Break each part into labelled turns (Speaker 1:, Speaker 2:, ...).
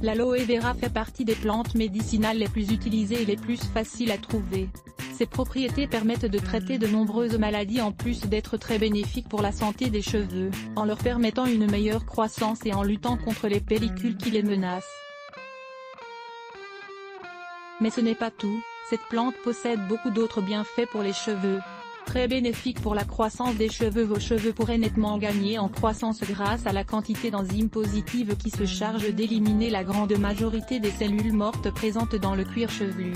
Speaker 1: L'aloe vera fait partie des plantes médicinales les plus utilisées et les plus faciles à trouver. Ses propriétés permettent de traiter de nombreuses maladies en plus d'être très bénéfiques pour la santé des cheveux, en leur permettant une meilleure croissance et en luttant contre les pellicules qui les menacent. Mais ce n'est pas tout, cette plante possède beaucoup d'autres bienfaits pour les cheveux. Très bénéfique pour la croissance des cheveux. Vos cheveux pourraient nettement gagner en croissance grâce à la quantité d'enzymes positives qui se chargent d'éliminer la grande majorité des cellules mortes présentes dans le cuir chevelu.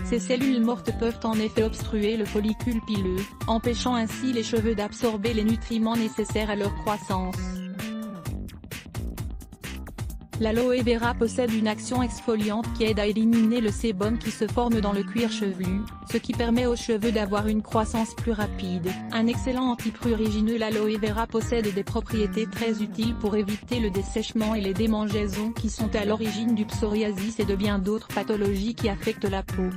Speaker 1: Ces cellules mortes peuvent en effet obstruer le follicule pileux, empêchant ainsi les cheveux d'absorber les nutriments nécessaires à leur croissance. L'aloe vera possède une action exfoliante qui aide à éliminer le sébum qui se forme dans le cuir chevelu, ce qui permet aux cheveux d'avoir une croissance plus rapide. Un excellent antiprurigineux. L'aloe vera possède des propriétés très utiles pour éviter le dessèchement et les démangeaisons qui sont à l'origine du psoriasis et de bien d'autres pathologies qui affectent la peau.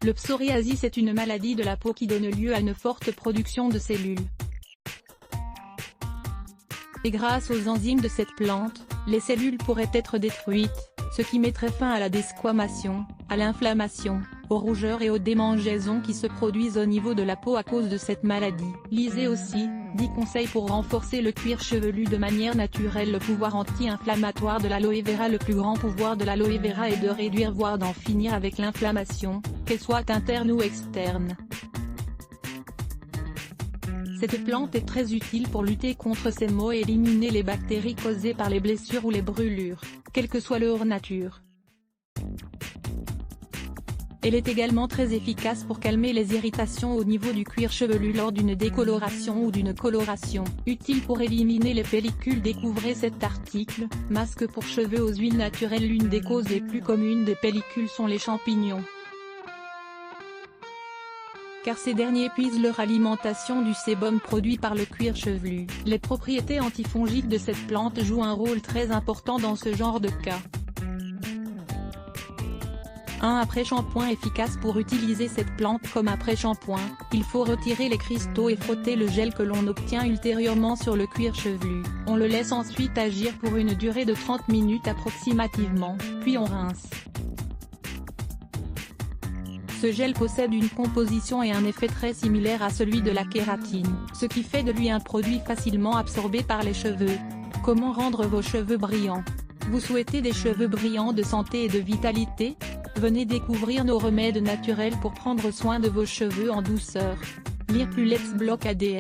Speaker 1: Le psoriasis est une maladie de la peau qui donne lieu à une forte production de cellules. Et grâce aux enzymes de cette plante, les cellules pourraient être détruites, ce qui mettrait fin à la desquamation, à l'inflammation, aux rougeurs et aux démangeaisons qui se produisent au niveau de la peau à cause de cette maladie. Lisez aussi, 10 conseils pour renforcer le cuir chevelu de manière naturelle. Le pouvoir anti-inflammatoire de l'aloe vera. Le plus grand pouvoir de l'aloe vera est de réduire voire d'en finir avec l'inflammation, qu'elle soit interne ou externe. Cette plante est très utile pour lutter contre ces maux et éliminer les bactéries causées par les blessures ou les brûlures, quelle que soit leur nature. Elle est également très efficace pour calmer les irritations au niveau du cuir chevelu lors d'une décoloration ou d'une coloration. Utile pour éliminer les pellicules. Découvrez cet article, masque pour cheveux aux huiles naturelles. L'une des causes les plus communes des pellicules sont les champignons, car ces derniers puisent leur alimentation du sébum produit par le cuir chevelu. Les propriétés antifongiques de cette plante jouent un rôle très important dans ce genre de cas. Un après-shampoing efficace. Pour utiliser cette plante comme après-shampoing, il faut retirer les cristaux et frotter le gel que l'on obtient ultérieurement sur le cuir chevelu. On le laisse ensuite agir pour une durée de 30 minutes approximativement, puis on rince. Ce gel possède une composition et un effet très similaire à celui de la kératine, ce qui fait de lui un produit facilement absorbé par les cheveux. Comment rendre vos cheveux brillants? Vous souhaitez des cheveux brillants de santé et de vitalité? Venez découvrir nos remèdes naturels pour prendre soin de vos cheveux en douceur. Lire plus. Let's Block ADN.